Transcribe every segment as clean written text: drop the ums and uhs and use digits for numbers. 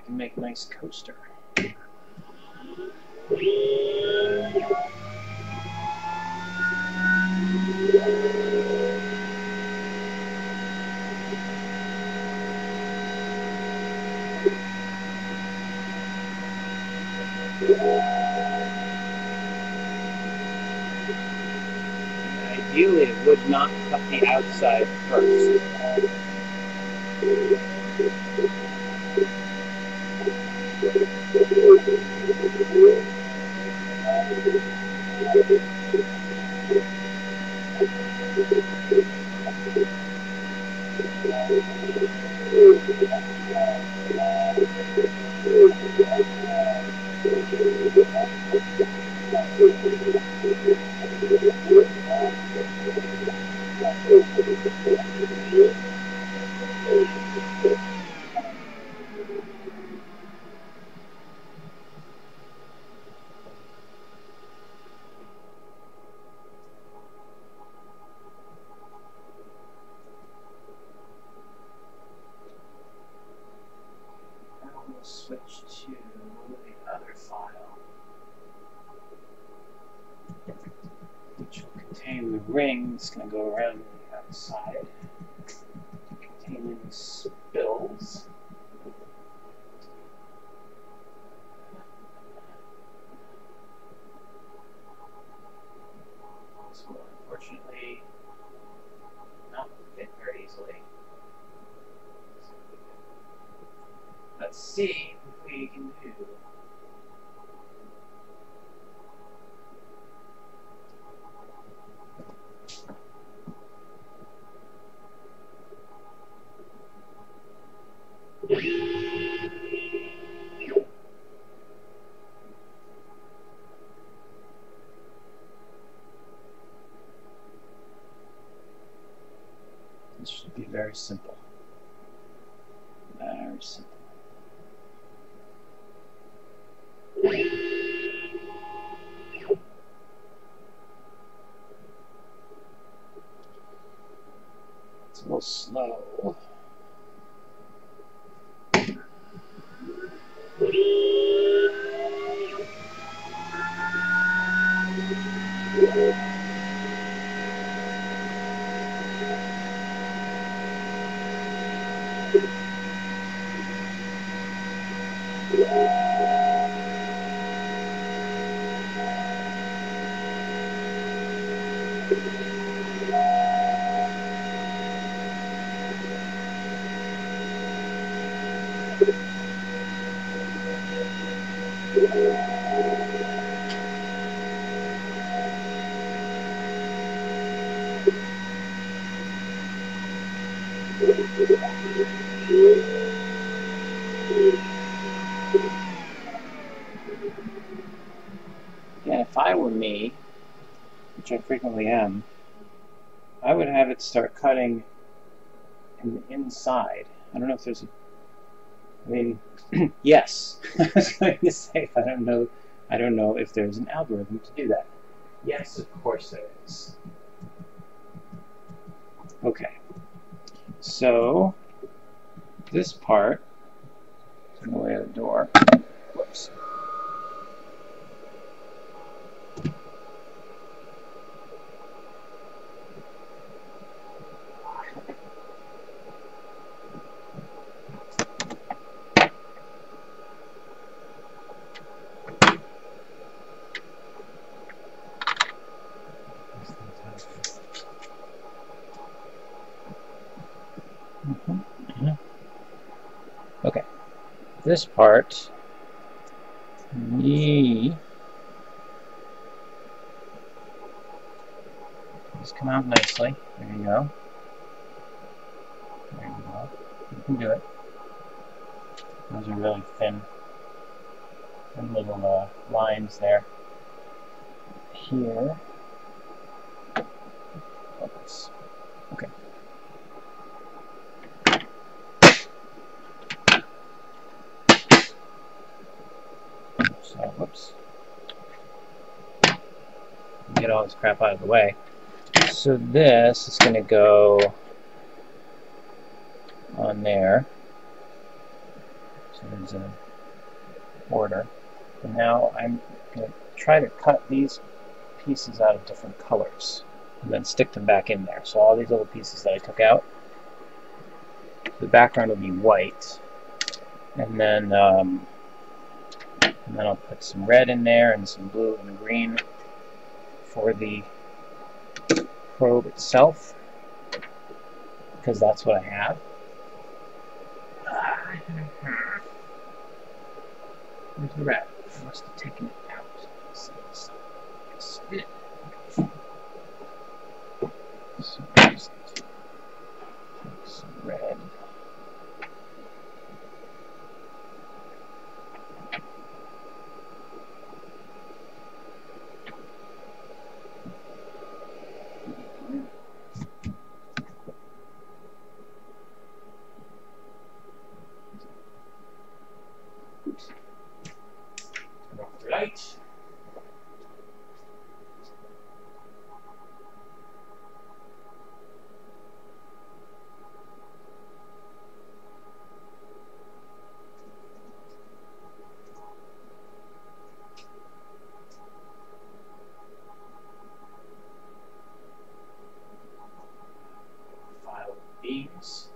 can make a nice coaster. Ideally, it would not cut the outside first. Switch to the other file, which will contain the ring that's going to go around the outside, containing spills. This will unfortunately not fit very easily. Let's see what we can do. This should be very simple. Very simple. It's a little slow. Yeah, if I were me, which I frequently am, I would have it start cutting in the inside. I don't know if there's a... I mean, yes. I was going to say, I don't know if there's an algorithm to do that. Yes, of course there is. Okay. So, this part is in the way of the door. Whoops. Okay, this part, just come out nicely. There you go. There you go. You can do it. Those are really thin little lines there. Here. Focus. Okay. So, whoops. Get all this crap out of the way. So this is going to go on there. So there's a border. And now I'm going to try to cut these pieces out of different colors and then stick them back in there. So all these little pieces that I took out, the background will be white, and then I'll put some red in there and some blue and green for the probe itself, because that's what I have. Where's the red? I must have taken it out. Let's see it. So just take some red. Turn off the light. File beams.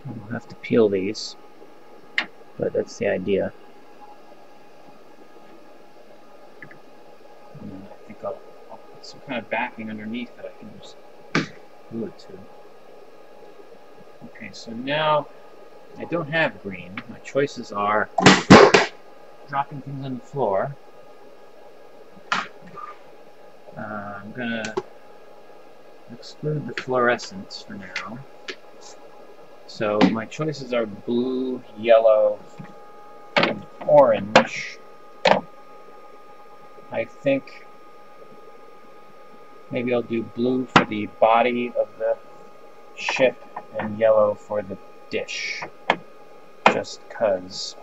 I'll have to peel these, but that's the idea. And I think I'll put some kind of backing underneath that I can just glue it to. Okay, so now I don't have green. My choices are dropping things on the floor. I'm going to exclude the fluorescence for now. So my choices are blue, yellow, and orange. I think maybe I'll do blue for the body of the ship and yellow for the dish. Just 'cause.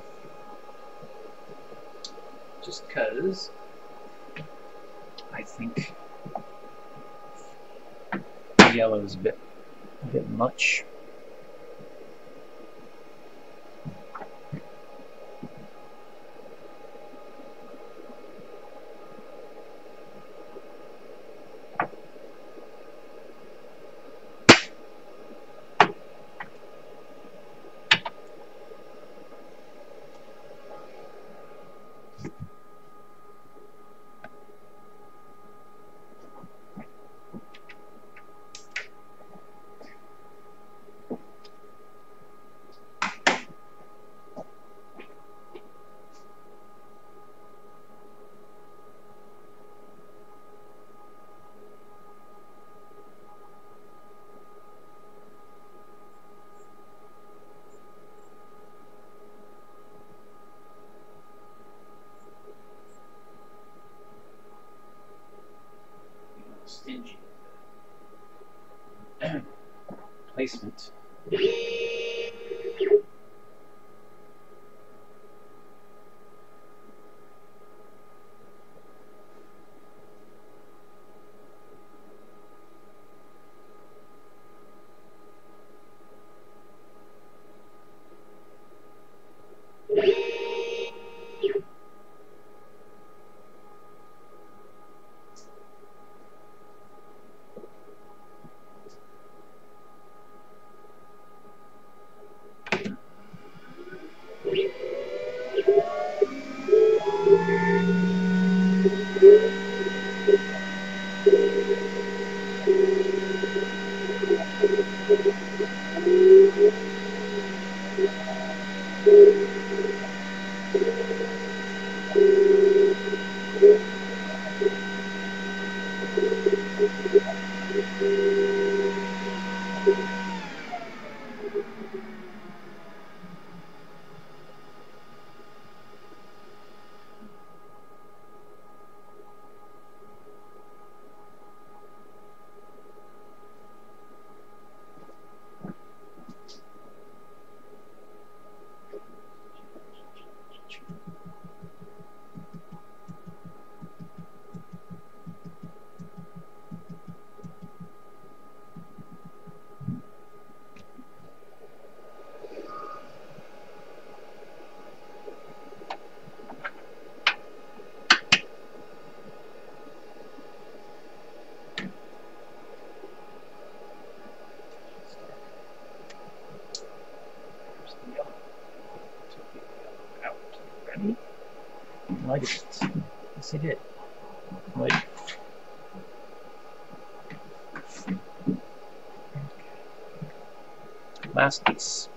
Just 'cause I think yellow is a bit a bit much. Stingy placement. Like it. Yes, he did. Wait. Last piece.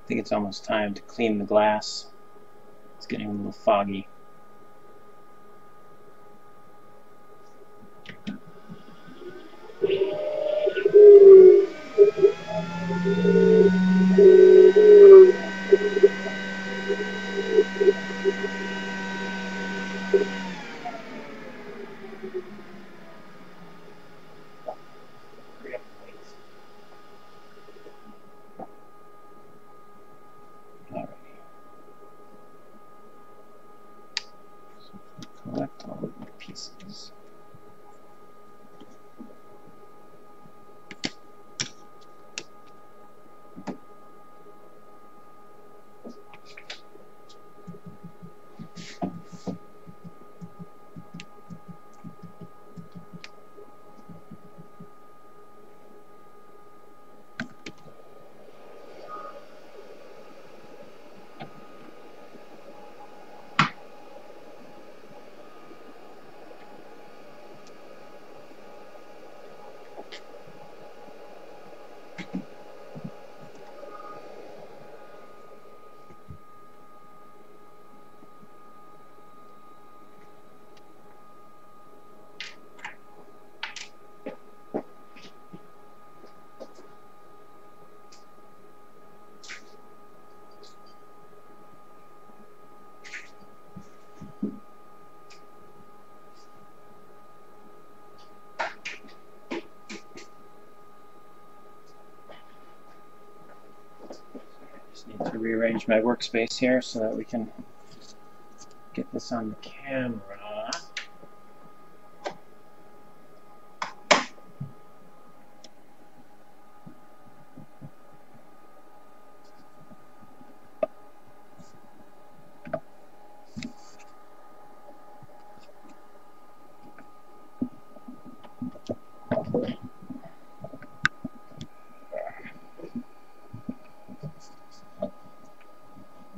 I think it's almost time to clean the glass. It's getting a little foggy. rearrange my workspace here so that we can get this on the camera.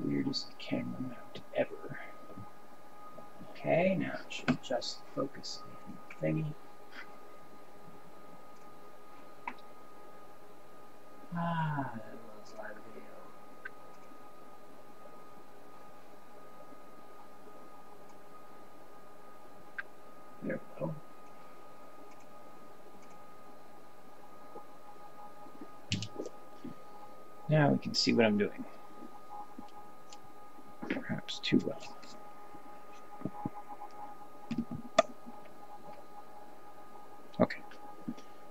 Weirdest camera mount ever. Okay, now it should just focus on the thingy. Ah, that was live video. There we go. Now we can see what I'm doing. Perhaps too well. Okay.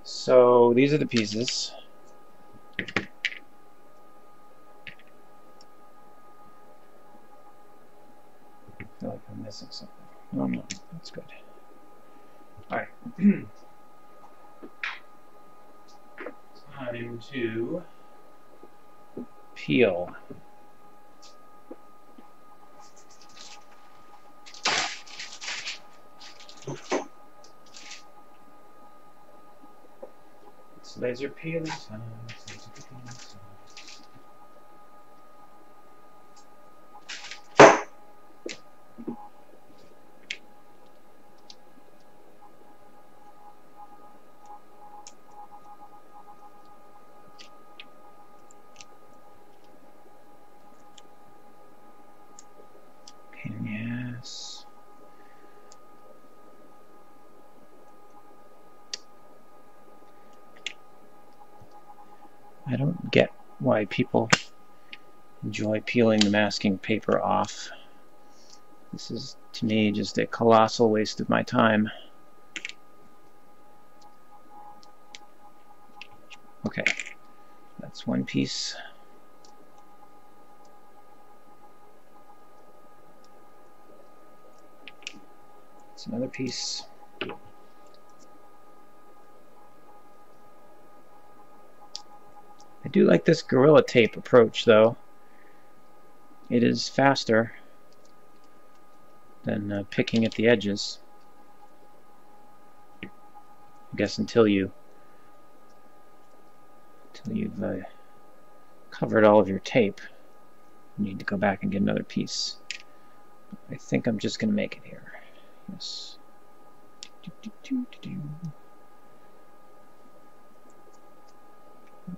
So these are the pieces. I feel like I'm missing something. No, I'm not. That's good. Alright. Time to peel. It's laser peeling time. Laser peeling time. Yes. I don't get why people enjoy peeling the masking paper off. This is, to me, just a colossal waste of my time. Okay, that's one piece. That's another piece. I do like this Gorilla Tape approach, though. It is faster than picking at the edges. I guess until you've covered all of your tape, you need to go back and get another piece. I think I'm just going to make it here. Yes.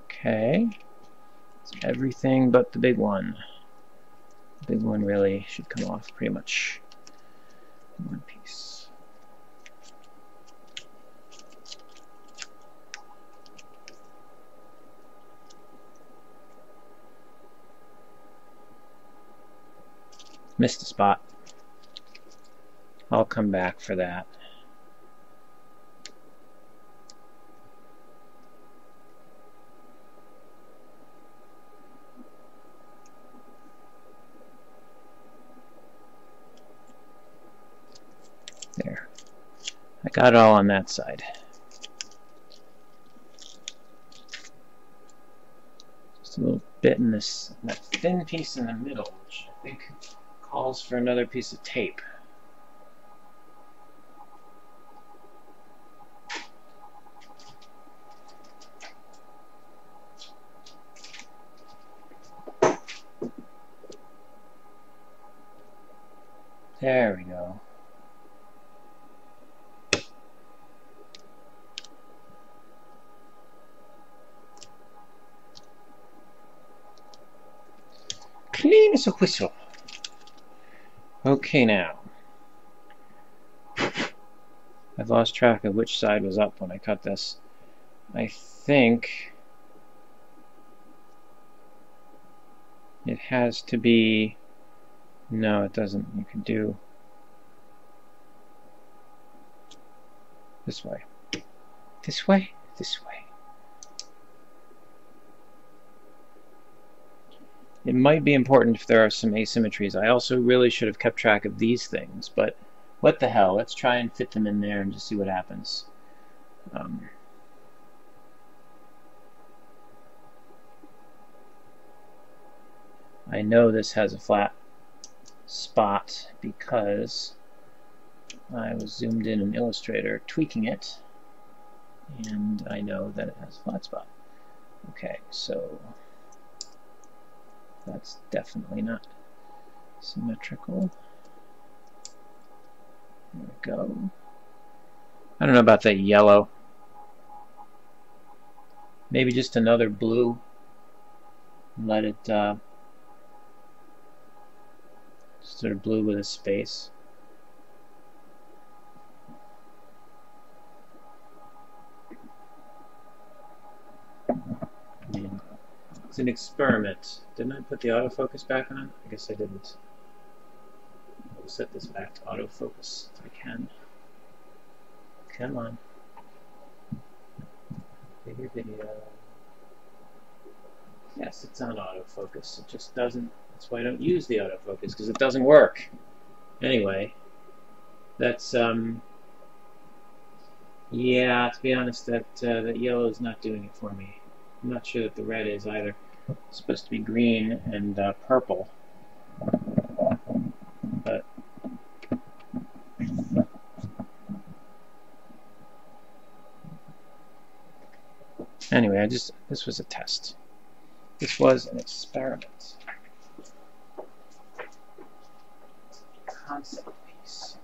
Okay. It's everything but the big one. The big one really should come off pretty much in one piece. Missed a spot. I'll come back for that. There. I got it all on that side. Just a little bit in this, that thin piece in the middle, which I think calls for another piece of tape. There we go. Clean as a whistle. Okay, now. I've lost track of which side was up when I cut this. I think it has to be... No, it doesn't. You can do this way. This way? This way. It might be important if there are some asymmetries. I also really should have kept track of these things, but what the hell? Let's try and fit them in there and just see what happens. I know this has a flat spot because I was zoomed in Illustrator tweaking it, and I know that it has a flat spot. Okay, so that's definitely not symmetrical. There we go. I don't know about that yellow. Maybe just another blue. Let it sort of blue with a space. It's an experiment. Didn't I put the autofocus back on? I guess I didn't. I'll set this back to autofocus if I can. Come on. Bigger video. Yes, it's on autofocus. It just doesn't. That's why I don't use the autofocus, because it doesn't work. Anyway, that's yeah. To be honest, that yellow is not doing it for me. I'm not sure that the red is either. It's supposed to be green and purple, but anyway, this was a test. This was an experiment. Concept piece.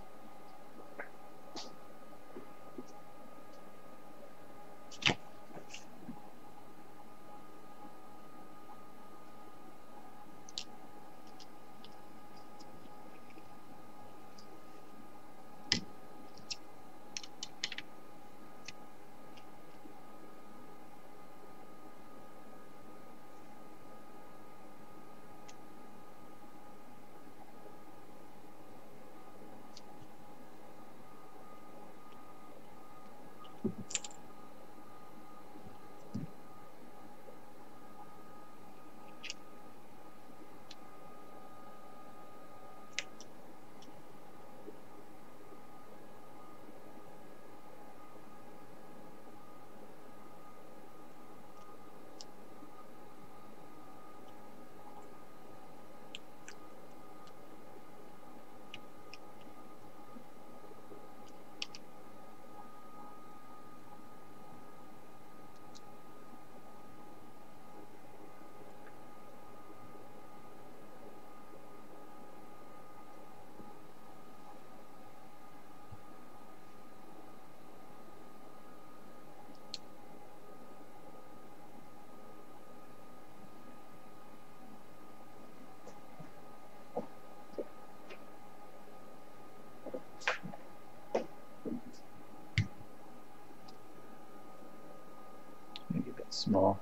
Maybe a bit small.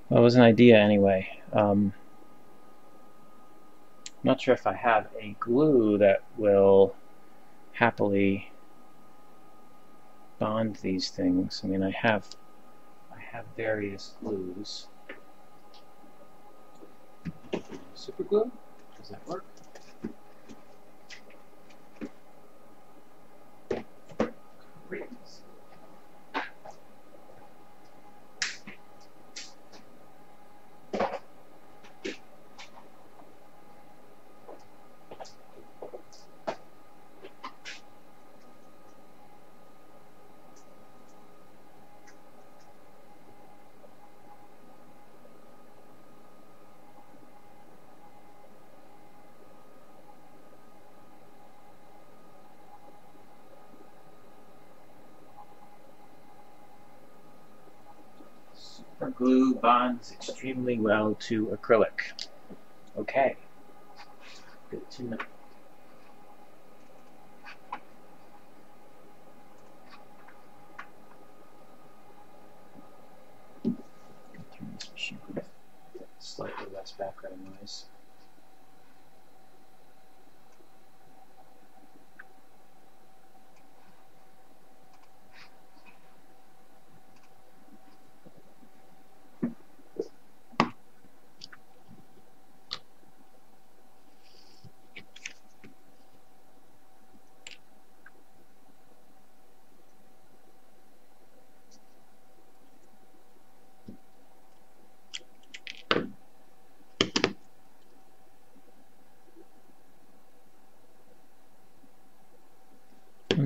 Well, it was an idea anyway. Not sure if I have a glue that will happily bond these things. I mean, I have various glues. Super glue? Does that work? Great. Super glue bonds extremely well to acrylic. Okay, good to know. Turn this machine with slightly less background noise.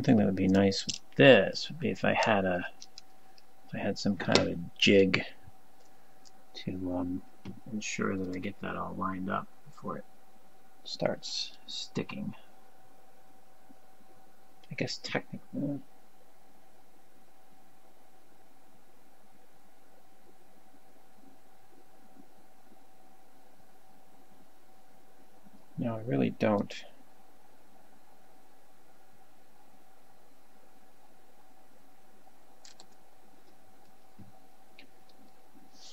thing that would be nice with this would be if I had some kind of a jig to ensure that I get that all lined up before it starts sticking. I guess technically. No, I really don't.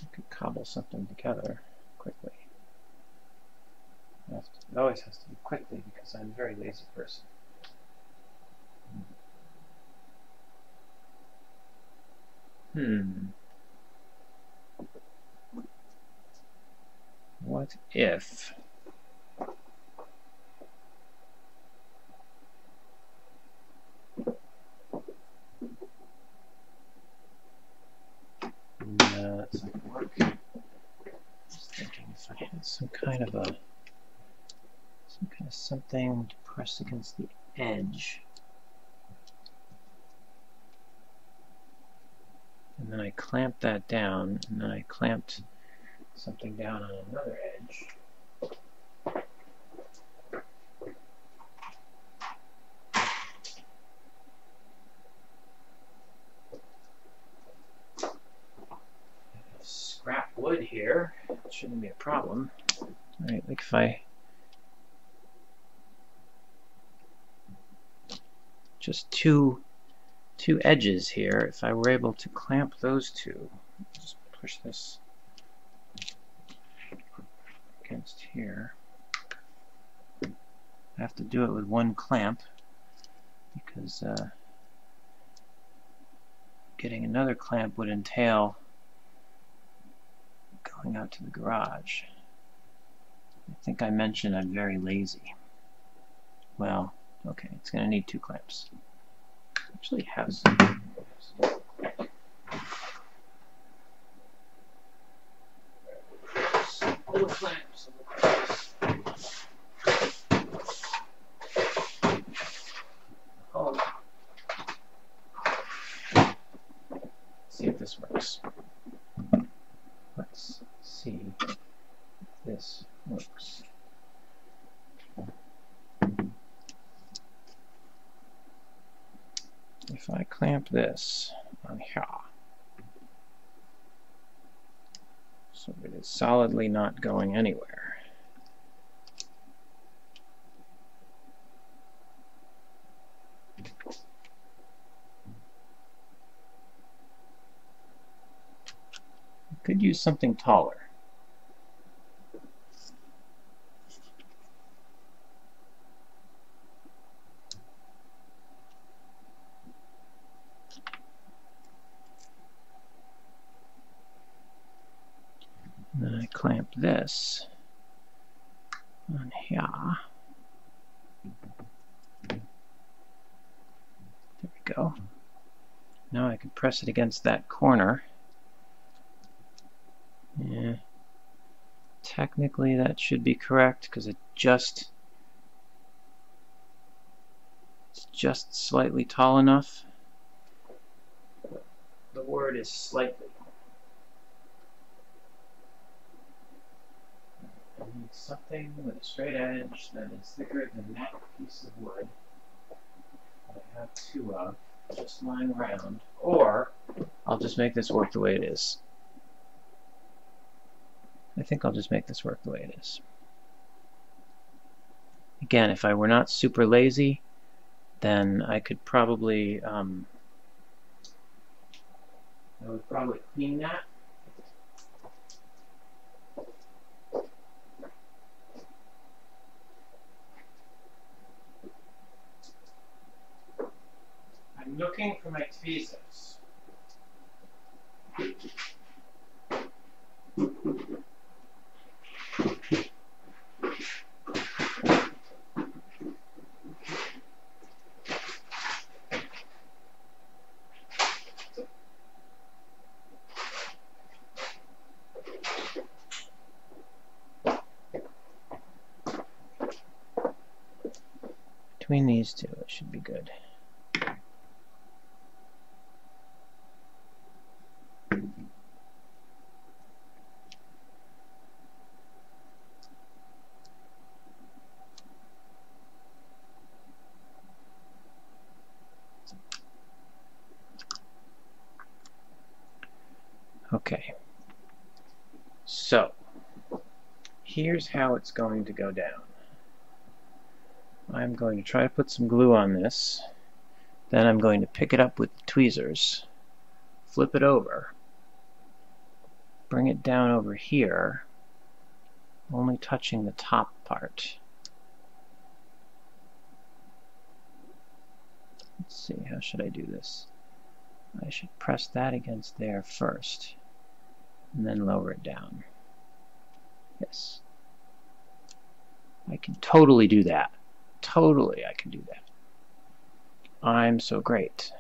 I could cobble something together quickly. It always has to be quickly because I'm a very lazy person. What if that's not gonna work. Just thinking if I had some kind of something to press against the edge. And then I clamped that down, and then I clamped something down on another edge. Scrap wood here, it shouldn't be a problem. Alright, like if I just two edges here, if I were able to clamp those two, just push this against here. I have to do it with one clamp because getting another clamp would entail going out to the garage. I think I mentioned I'm very lazy. Well, okay, it's going to need two clamps. Actually have some. Old clamps. Oh. Let's see if this works. Let's see if this works. If I clamp this on here, so it is solidly not going anywhere. I could use something taller. Then I clamp this on here. There we go. Now I can press it against that corner. Yeah. Technically that should be correct because it's just slightly tall enough. The word is slightly. I need something with a straight edge that is thicker than that piece of wood that I have two of, just lying around, or I'll just make this work the way it is. I think I'll just make this work the way it is. Again, if I were not super lazy, then I could probably, I would probably clean that. I'm looking for my tweezers. Between these two, it should be good. Okay. So, here's how it's going to go down. I'm going to try to put some glue on this. Then I'm going to pick it up with the tweezers, flip it over, bring it down over here, only touching the top part. Let's see, how should I do this? I should press that against there first, and then lower it down. Yes. I can totally do that. Totally, I can do that. I'm so great.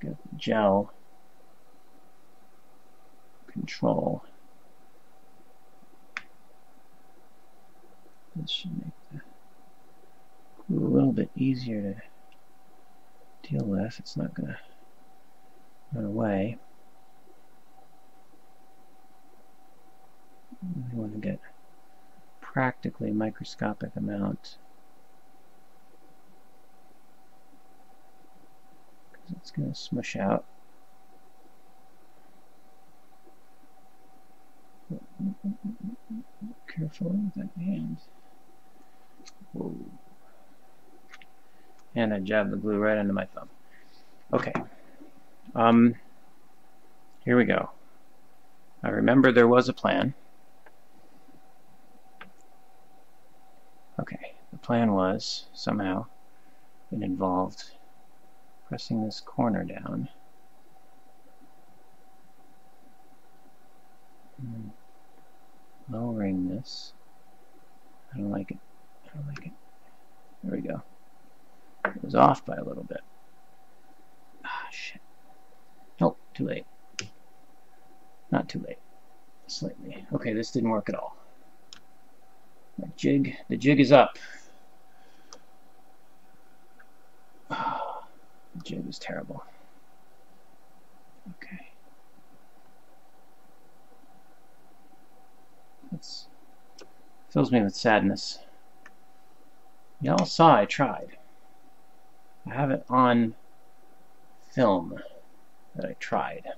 Got the gel control. This should make the glue a little bit easier to deal with. It's not going to run away. We want to get practically a microscopic amount, because it's going to smush out. Careful with that hand. Whoa. And I jabbed the glue right into my thumb. Okay. Here we go. I remember there was a plan. Okay. The plan was, somehow, it involved pressing this corner down. Lowering this. I don't like it. I don't like it. There we go. It was off by a little bit. Ah, shit. Nope, too late. Not too late. Slightly. Okay, this didn't work at all. The jig is up. Oh, the jig is terrible. Okay. That fills me with sadness. Y'all saw I tried. I have it on film that I tried.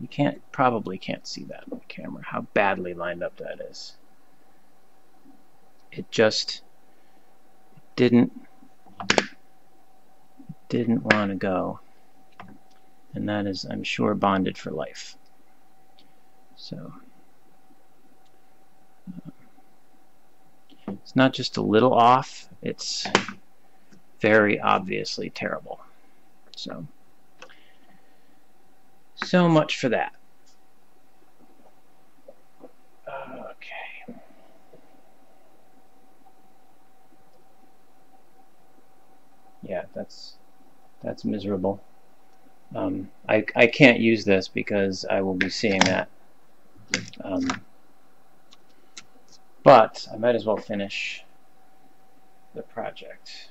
You probably can't see that on the camera, how badly lined up that is. It just didn't want to go. And that is, I'm sure, bonded for life. So it's not just a little off, it's very obviously terrible. So much for that. Okay. Yeah, that's miserable. I can't use this because I will be seeing that. But I might as well finish the project.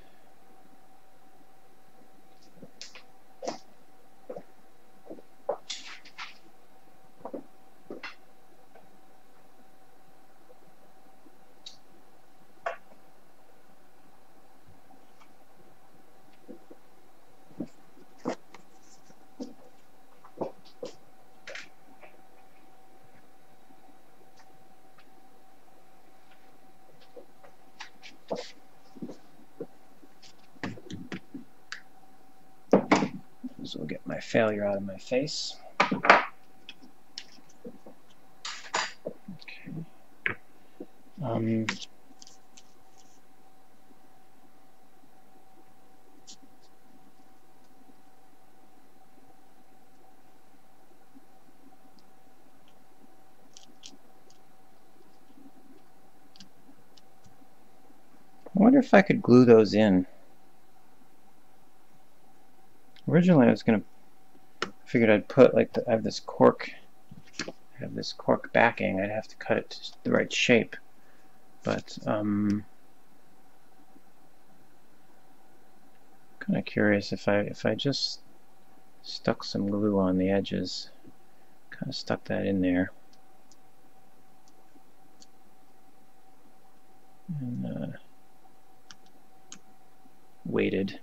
So I'll get my failure out of my face. Okay. I wonder if I could glue those in. Originally, I figured I'd put like I have this cork backing. I'd have to cut it to the right shape, but kind of curious if I just stuck some glue on the edges. Kind of stuck that in there. And waited.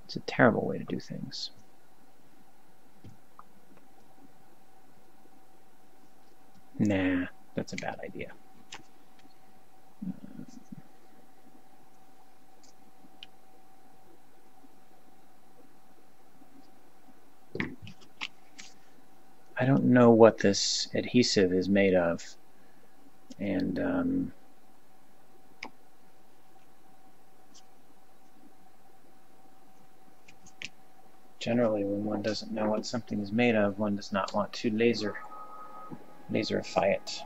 It's a terrible way to do things. Nah, that's a bad idea. I don't know what this adhesive is made of, and generally when one doesn't know what something is made of, one does not want to laserify it.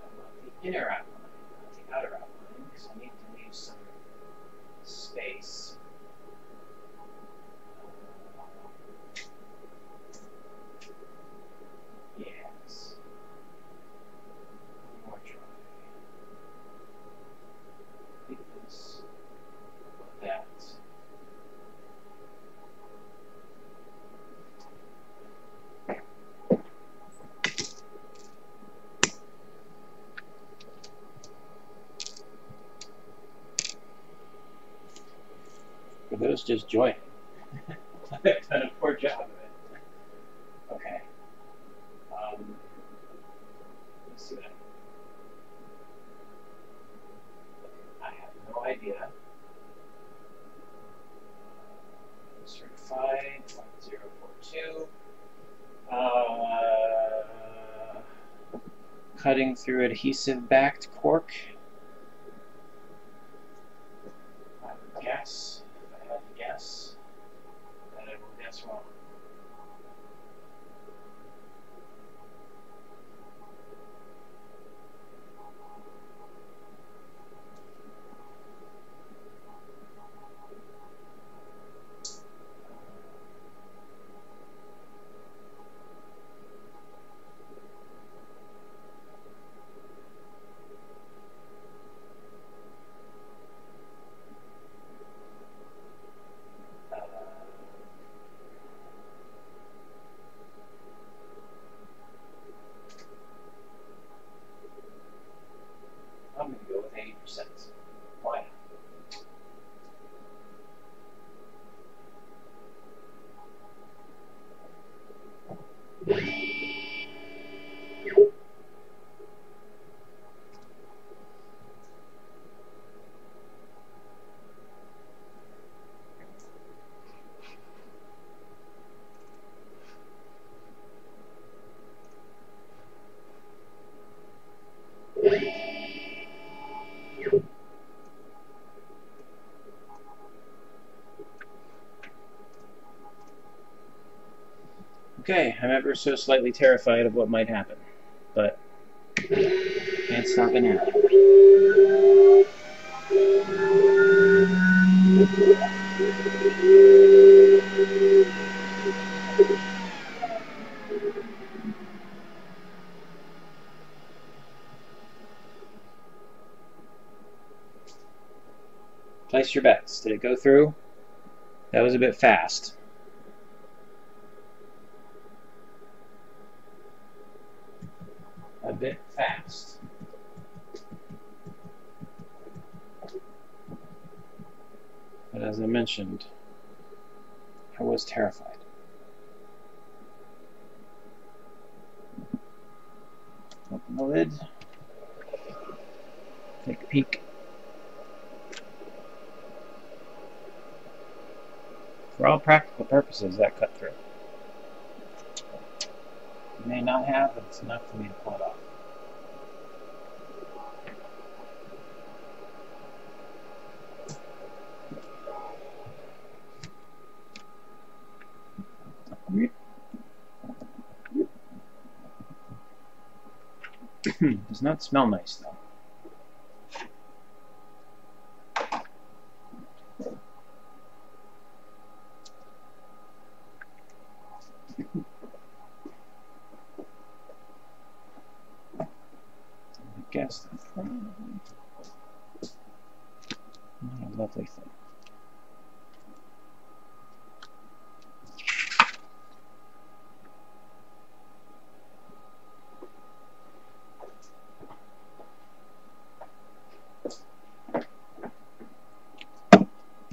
I want the inner outline, not the outer outline, because I need to leave some space. Yes. One more try. Like this. Like that. For those just joining, I've done a poor job of it. Okay. Let's see what I have no idea. Certified 1042. Cutting through adhesive backed cork. I would guess, if I had to guess, that I will guess wrong. I'm going to go with 80%. Why not? Okay, I'm ever so slightly terrified of what might happen, but can't stop it now. Place your bets. Did it go through? That was a bit fast. A bit fast. But as I mentioned, I was terrified. Open the lid. Take a peek. For all practical purposes, that cut through. It may not have, but it's enough for me to pull it off. Does not smell nice, though. I guess that's probably not a lovely thing.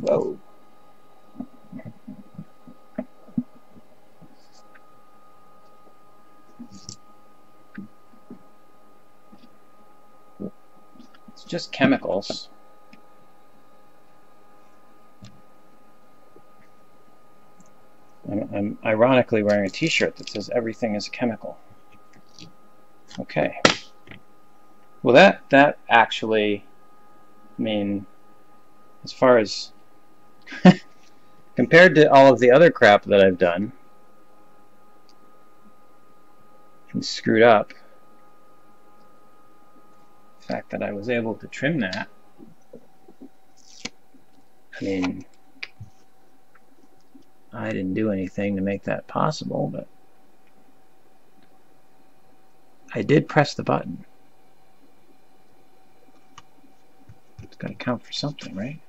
Whoa. It's just chemicals. I'm ironically wearing a t-shirt that says everything is a chemical. Okay. Well, that actually, I mean, as far as compared to all of the other crap that I've done and screwed up, The fact that I was able to trim that, I mean, I didn't do anything to make that possible, but I did press the button. It's got to count for something, right?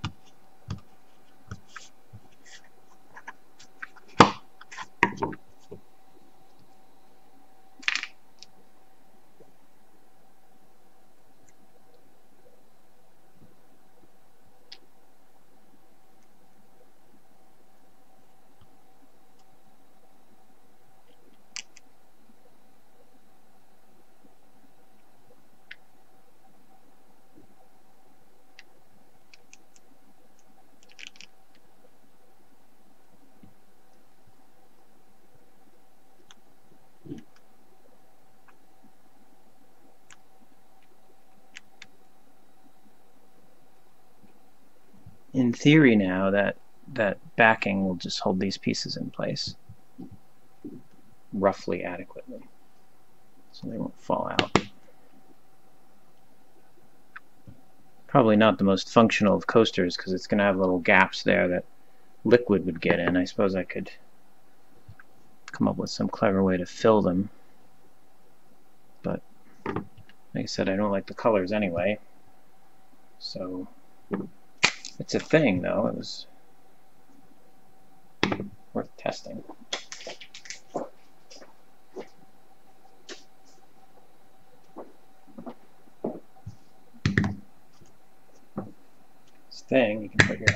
In theory now, that backing will just hold these pieces in place roughly adequately, so they won't fall out. Probably not the most functional of coasters because it's going to have little gaps there that liquid would get in. I suppose I could come up with some clever way to fill them, but like I said, I don't like the colors anyway, so it's a thing, though. It was worth testing. This thing, you can put your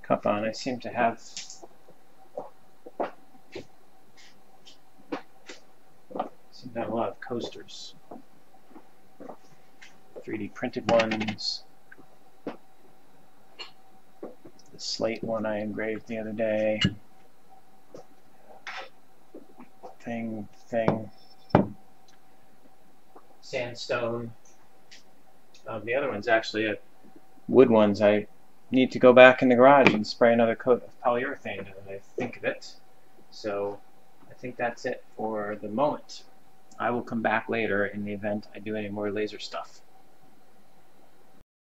cup on. I seem to have a lot of coasters. 3D printed ones. The slate one I engraved the other day. Thing. Sandstone. The other one's actually wood ones. I need to go back in the garage and spray another coat of polyurethane now that I think of it. So I think that's it for the moment. I will come back later in the event I do any more laser stuff.